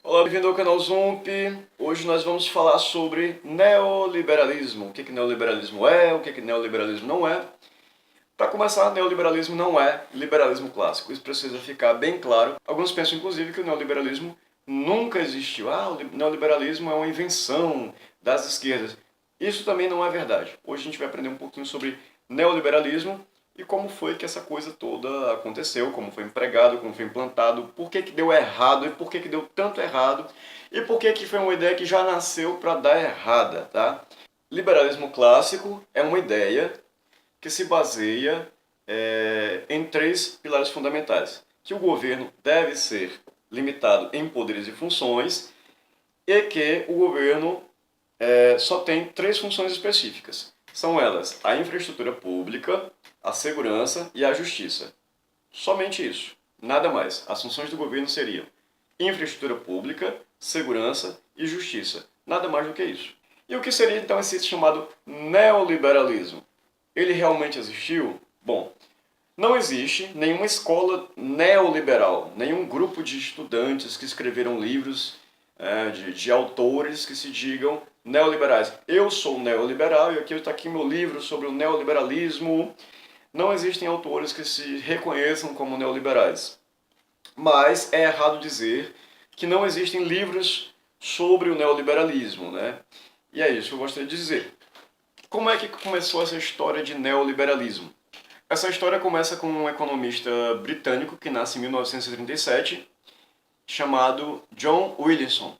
Olá, bem-vindo ao canal Zump. Hoje nós vamos falar sobre neoliberalismo. O que neoliberalismo é, o que neoliberalismo não é. Para começar, neoliberalismo não é liberalismo clássico. Isso precisa ficar bem claro. Alguns pensam, inclusive, que o neoliberalismo nunca existiu. O neoliberalismo é uma invenção das esquerdas. Isso também não é verdade. Hoje a gente vai aprender um pouquinho sobre neoliberalismo e como foi que essa coisa toda aconteceu, como foi empregado, como foi implantado, por que deu errado e por que deu tanto errado e por que foi uma ideia que já nasceu para dar errada, tá? Liberalismo clássico é uma ideia que se baseia em três pilares fundamentais. Que o governo deve ser limitado em poderes e funções e que o governo só tem três funções específicas. São elas a infraestrutura pública, a segurança e a justiça. Somente isso, nada mais. As funções do governo seriam infraestrutura pública, segurança e justiça. Nada mais do que isso. E o que seria então esse chamado neoliberalismo? Ele realmente existiu? Bom, não existe nenhuma escola neoliberal, nenhum grupo de estudantes que escreveram livros de autores que se digam neoliberais. Eu sou neoliberal e aqui está aqui meu livro sobre o neoliberalismo. Não existem autores que se reconheçam como neoliberais. Mas é errado dizer que não existem livros sobre o neoliberalismo, né? E é isso que eu gostaria de dizer. Como é que começou essa história de neoliberalismo? Essa história começa com um economista britânico que nasce em 1937, chamado John Williamson.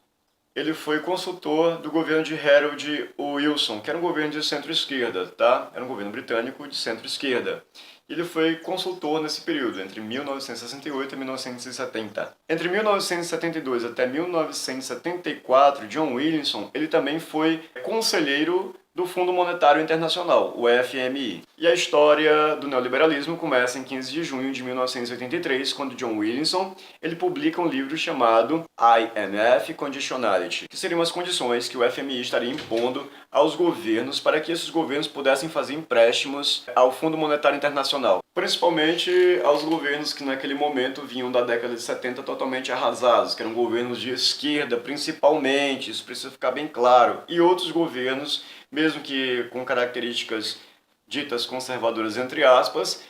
Ele foi consultor do governo de Harold Wilson, que era um governo de centro-esquerda, tá? Era um governo britânico de centro-esquerda. Ele foi consultor nesse período, entre 1968 e 1970. Entre 1972 até 1974, John Williamson, ele também foi conselheiro do Fundo Monetário Internacional, o FMI. E a história do neoliberalismo começa em 15 de junho de 1983, quando John Williamson ele publica um livro chamado IMF Conditionality, que seriam as condições que o FMI estaria impondo aos governos para que esses governos pudessem fazer empréstimos ao Fundo Monetário Internacional. Principalmente aos governos que naquele momento vinham da década de 70 totalmente arrasados, que eram governos de esquerda principalmente, isso precisa ficar bem claro, e outros governos, mesmo que com características ditas conservadoras entre aspas,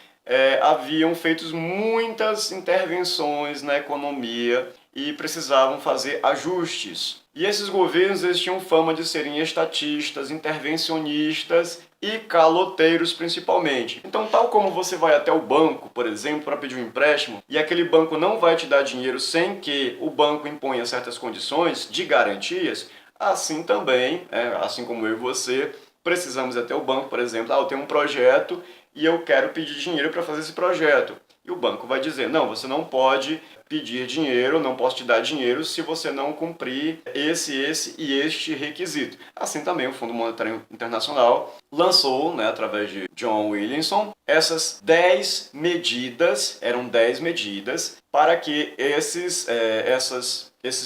haviam feito muitas intervenções na economia e precisavam fazer ajustes. E esses governos eles tinham fama de serem estatistas, intervencionistas e caloteiros principalmente. Então, tal como você vai até o banco, por exemplo, para pedir um empréstimo, e aquele banco não vai te dar dinheiro sem que o banco imponha certas condições de garantias, assim também, assim como eu e você, precisamos ir até o banco, por exemplo, eu tenho um projeto e eu quero pedir dinheiro para fazer esse projeto. E o banco vai dizer, não, você não pode pedir dinheiro, não posso te dar dinheiro se você não cumprir esse e este requisito. Assim também o Fundo Monetário Internacional lançou, através de John Williamson, essas 10 medidas, eram 10 medidas, para que esses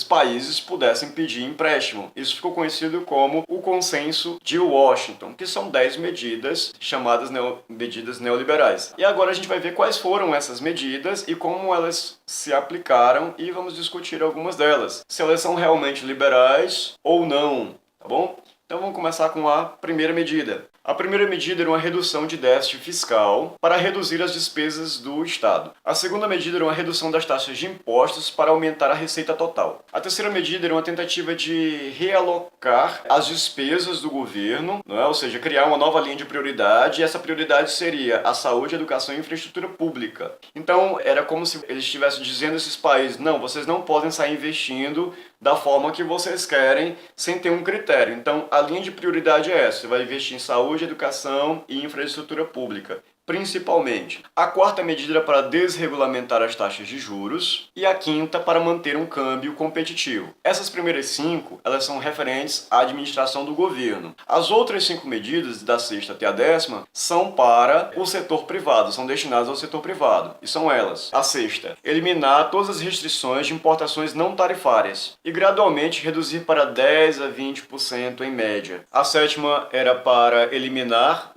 países pudessem pedir empréstimo. Isso ficou conhecido como o Consenso de Washington, que são 10 medidas chamadas medidas neoliberais. E agora a gente vai ver quais foram essas medidas e como elas se aplicaram e vamos discutir algumas delas. Se elas são realmente liberais ou não, tá bom? Então vamos começar com a primeira medida. A primeira medida era uma redução de déficit fiscal para reduzir as despesas do Estado. A segunda medida era uma redução das taxas de impostos para aumentar a receita total. A terceira medida era uma tentativa de realocar as despesas do governo, ou seja, criar uma nova linha de prioridade, e essa prioridade seria a saúde, a educação e a infraestrutura pública. Então, era como se eles estivessem dizendo a esses países, não, vocês não podem sair investindo da forma que vocês querem, sem ter um critério. Então, a linha de prioridade é essa, você vai investir em saúde, educação e infraestrutura pública, principalmente. A quarta medida era para desregulamentar as taxas de juros e a quinta para manter um câmbio competitivo. Essas primeiras 5, elas são referentes à administração do governo. As outras 5 medidas, da sexta até a 10ª, são para o setor privado, são destinadas ao setor privado. E são elas: a sexta, eliminar todas as restrições de importações não tarifárias e gradualmente reduzir para 10 a 20% em média. A sétima era para eliminar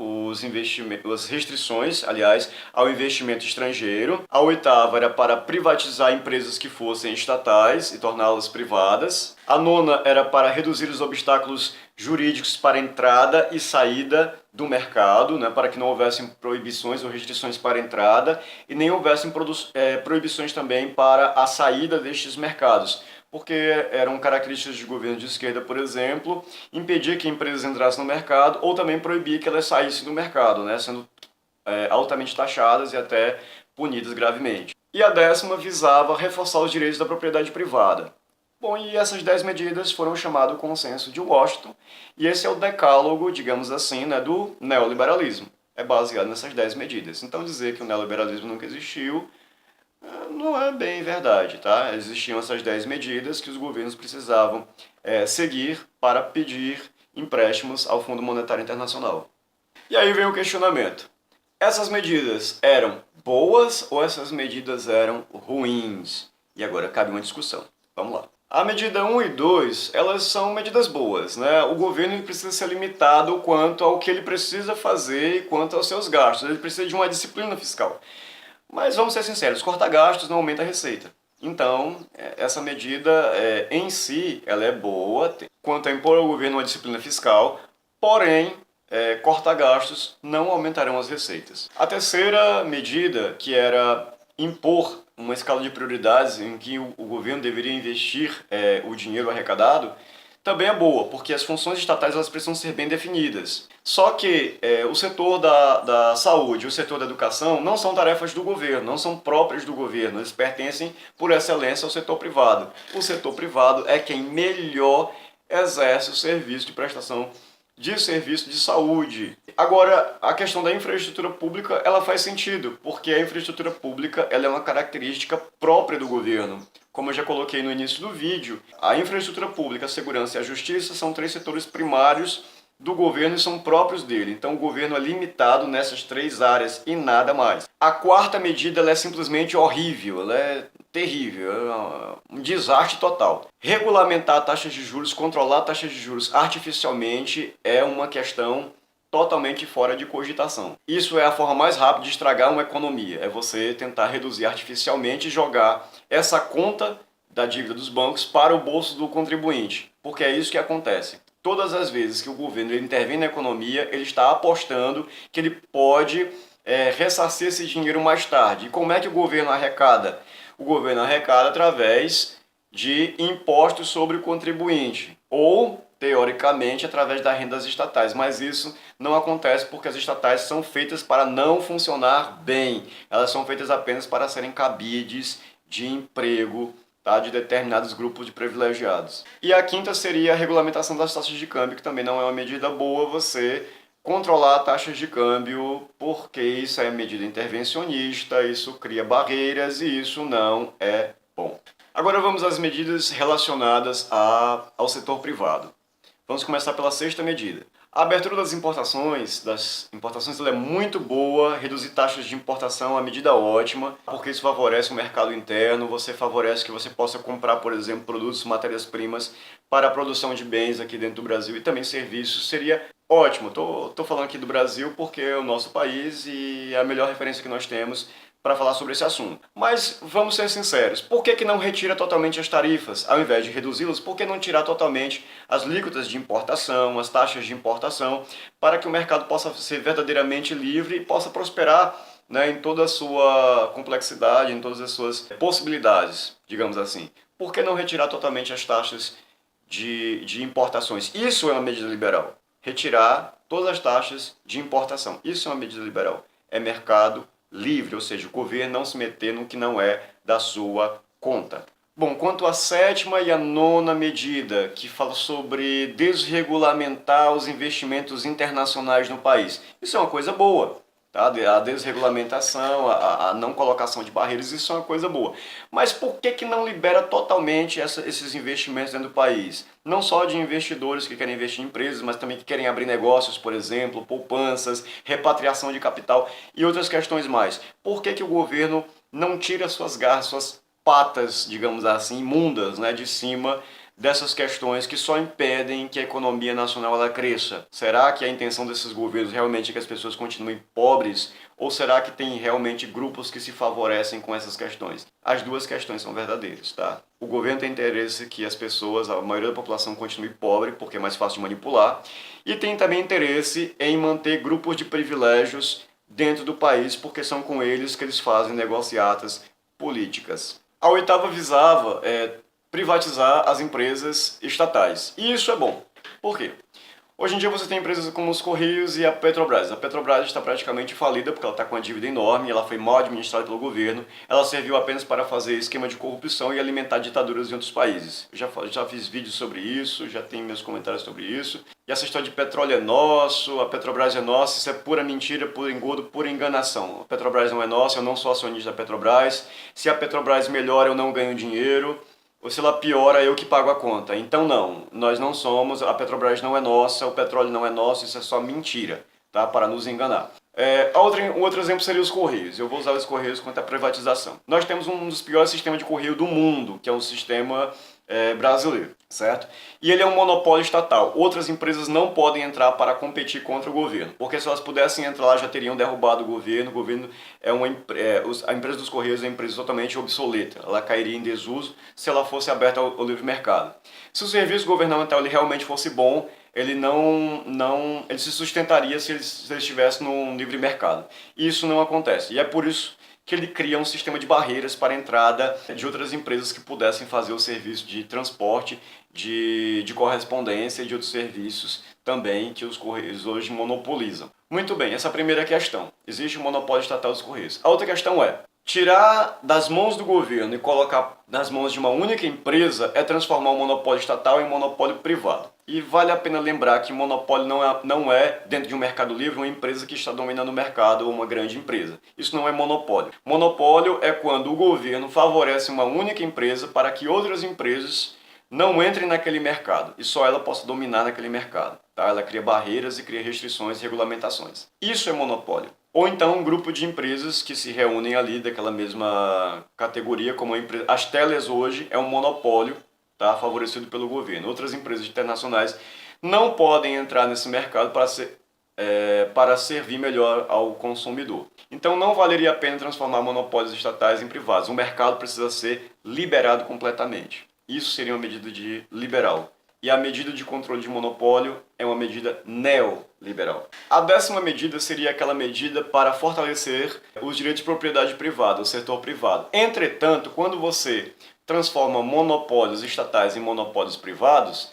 as restrições restrições, aliás, ao investimento estrangeiro. A oitava era para privatizar empresas que fossem estatais e torná-las privadas. A nona era para reduzir os obstáculos jurídicos para entrada e saída do mercado, né, para que não houvessem proibições ou restrições para a entrada e nem houvessem proibições também para a saída destes mercados, porque eram características de governo de esquerda, por exemplo, impedir que empresas entrassem no mercado ou também proibir que elas saíssem do mercado, né, sendo altamente taxadas e até punidas gravemente. E a décima visava reforçar os direitos da propriedade privada. Bom, e essas 10 medidas foram o chamado Consenso de Washington, e esse é o decálogo, digamos assim, né, do neoliberalismo. É baseado nessas 10 medidas. Então dizer que o neoliberalismo nunca existiu não é bem verdade, tá? Existiam essas 10 medidas que os governos precisavam seguir para pedir empréstimos ao Fundo Monetário Internacional. E aí vem o questionamento. Essas medidas eram boas ou essas medidas eram ruins? E agora cabe uma discussão. Vamos lá. A medida 1 e 2, elas são medidas boas, né? O governo precisa ser limitado quanto ao que ele precisa fazer e quanto aos seus gastos. Ele precisa de uma disciplina fiscal. Mas vamos ser sinceros, cortar gastos não aumenta a receita. Então, essa medida em si, ela é boa quanto a impor ao governo uma disciplina fiscal, porém, cortar gastos não aumentarão as receitas. A terceira medida, que era impor uma escala de prioridades em que o governo deveria investir o dinheiro arrecadado, também é boa, porque as funções estatais elas precisam ser bem definidas. Só que o setor da saúde e o setor da educação não são tarefas do governo, não são próprias do governo, eles pertencem por excelência ao setor privado. O setor privado é quem melhor exerce o serviço de prestação de serviço de saúde. Agora, a questão da infraestrutura pública, ela faz sentido, porque a infraestrutura pública ela é uma característica própria do governo. Como eu já coloquei no início do vídeo, a infraestrutura pública, a segurança e a justiça são 3 setores primários do governo e são próprios dele. Então o governo é limitado nessas 3 áreas e nada mais. A quarta medida ela é simplesmente horrível, ela é terrível, é um desastre total. Regulamentar taxas de juros, controlar taxas de juros artificialmente é uma questão totalmente fora de cogitação. Isso é a forma mais rápida de estragar uma economia, é você tentar reduzir artificialmente e jogar essa conta da dívida dos bancos para o bolso do contribuinte, porque é isso que acontece. Todas as vezes que o governo intervém na economia, ele está apostando que ele pode ressarcir esse dinheiro mais tarde. E como é que o governo arrecada? O governo arrecada através de impostos sobre o contribuinte, ou, teoricamente, através das rendas estatais. Mas isso não acontece porque as estatais são feitas para não funcionar bem. Elas são feitas apenas para serem cabides de emprego, tá, de determinados grupos de privilegiados. E a quinta seria a regulamentação das taxas de câmbio, que também não é uma medida boa você controlar taxas de câmbio, porque isso é medida intervencionista, isso cria barreiras e isso não é bom. Agora vamos às medidas relacionadas ao setor privado. Vamos começar pela sexta medida. A abertura das importações ela é muito boa, reduzir taxas de importação é uma medida ótima, porque isso favorece o mercado interno, você favorece que você possa comprar, por exemplo, produtos, matérias-primas para a produção de bens aqui dentro do Brasil e também serviços, seria ótimo. Tô falando aqui do Brasil porque é o nosso país e é a melhor referência que nós temos para falar sobre esse assunto. Mas vamos ser sinceros, por que não retira totalmente as tarifas? Ao invés de reduzi-las, por que não tirar totalmente as alíquotas de importação, as taxas de importação, para que o mercado possa ser verdadeiramente livre e possa prosperar, né, em toda a sua complexidade, em todas as suas possibilidades, digamos assim? Por que não retirar totalmente as taxas de importações? Isso é uma medida liberal. Retirar todas as taxas de importação. Isso é uma medida liberal. É mercado livre, ou seja, o governo não se meter no que não é da sua conta. Bom, quanto à sétima e à nona medida, que fala sobre desregulamentar os investimentos internacionais no país, isso é uma coisa boa. Tá? A desregulamentação, a não colocação de barreiras, isso é uma coisa boa. Mas por que não libera totalmente esses investimentos dentro do país? Não só de investidores que querem investir em empresas, mas também que querem abrir negócios, por exemplo, poupanças, repatriação de capital e outras questões mais. Por que o governo não tira suas garras, suas patas, digamos assim, imundas, né, de cima dessas questões que só impedem que a economia nacional ela cresça? Será que a intenção desses governos realmente é que as pessoas continuem pobres Ou será que tem realmente grupos que se favorecem com essas questões? As duas questões são verdadeiras, tá? O governo tem interesse que as pessoas, a maioria da população, continue pobre, porque é mais fácil de manipular, e tem também interesse em manter grupos de privilégios dentro do país, porque são com eles que eles fazem negociatas políticas. A oitava visava privatizar as empresas estatais. E isso é bom. Por quê? Hoje em dia você tem empresas como os Correios e a Petrobras. A Petrobras está praticamente falida porque ela está com uma dívida enorme, ela foi mal administrada pelo governo, ela serviu apenas para fazer esquema de corrupção e alimentar ditaduras em outros países. Eu já fiz vídeos sobre isso, já tenho meus comentários sobre isso. E essa história de petróleo é nosso, a Petrobras é nossa, isso é pura mentira, puro engodo, pura enganação. A Petrobras não é nossa, eu não sou acionista da Petrobras. Se a Petrobras melhora, eu não ganho dinheiro. Ou se ela piora, eu que pago a conta. Então não, nós não somos, a Petrobras não é nossa, o petróleo não é nosso, isso é só mentira, tá? Para nos enganar. Um outro exemplo seria os Correios. Eu vou usar os Correios quanto à privatização. Nós temos um dos piores sistemas de correio do mundo, que é o sistema brasileiro, certo? E ele é um monopólio estatal. Outras empresas não podem entrar para competir contra o governo, porque se elas pudessem entrar lá já teriam derrubado o governo. O governo a empresa dos Correios é uma empresa totalmente obsoleta. Ela cairia em desuso se ela fosse aberta ao livre mercado. Se o serviço governamental ele realmente fosse bom, ele ele se sustentaria se ele estivesse no livre mercado. E isso não acontece. E é por isso que ele cria um sistema de barreiras para a entrada de outras empresas que pudessem fazer o serviço de transporte, de correspondência e de outros serviços também que os Correios hoje monopolizam. Muito bem, essa é a primeira questão. Existe um monopólio estatal dos Correios. A outra questão é, tirar das mãos do governo e colocar nas mãos de uma única empresa é transformar o monopólio estatal em monopólio privado. E vale a pena lembrar que monopólio não é, dentro de um mercado livre, uma empresa que está dominando o mercado ou uma grande empresa. Isso não é monopólio. Monopólio é quando o governo favorece uma única empresa para que outras empresas não entrem naquele mercado e só ela possa dominar naquele mercado. Tá? Ela cria barreiras e cria restrições e regulamentações. Isso é monopólio. Ou então um grupo de empresas que se reúnem ali daquela mesma categoria, como a empresa. As teles hoje é um monopólio, tá? Favorecido pelo governo. Outras empresas internacionais não podem entrar nesse mercado para servir melhor ao consumidor. Então não valeria a pena transformar monopólios estatais em privados. O mercado precisa ser liberado completamente. Isso seria uma medida de liberal. E a medida de controle de monopólio é uma medida neoliberal. A 10ª medida seria aquela medida para fortalecer os direitos de propriedade privada, o setor privado. Entretanto, quando você transforma monopólios estatais em monopólios privados,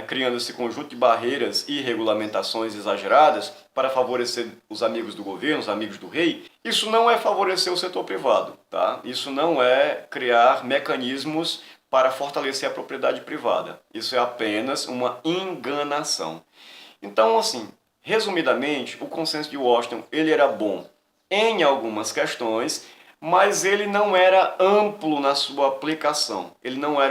criando esse conjunto de barreiras e regulamentações exageradas para favorecer os amigos do governo, os amigos do rei, isso não é favorecer o setor privado, tá? Isso não é criar mecanismos para fortalecer a propriedade privada. Isso é apenas uma enganação. Então, assim, resumidamente, o consenso de Washington ele era bom em algumas questões, mas ele não era amplo na sua aplicação. Ele não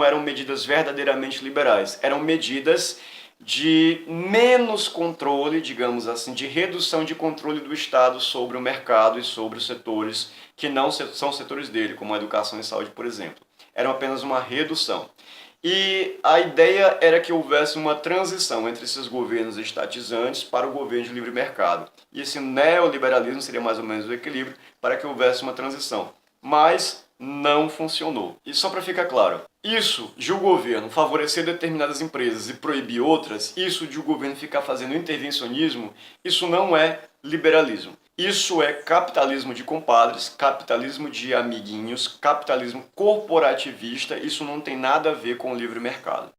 eram medidas verdadeiramente liberais. Eram medidas de menos controle, digamos assim, de redução de controle do Estado sobre o mercado e sobre os setores que não são setores dele, como a educação e saúde, por exemplo. Era apenas uma redução. E a ideia era que houvesse uma transição entre esses governos estatizantes para o governo de livre mercado. E esse neoliberalismo seria mais ou menos o equilíbrio para que houvesse uma transição. Mas não funcionou. E só para ficar claro, isso de o governo favorecer determinadas empresas e proibir outras, isso de o governo ficar fazendo intervencionismo, isso não é liberalismo. Isso é capitalismo de compadres, capitalismo de amiguinhos, capitalismo corporativista, isso não tem nada a ver com o livre mercado.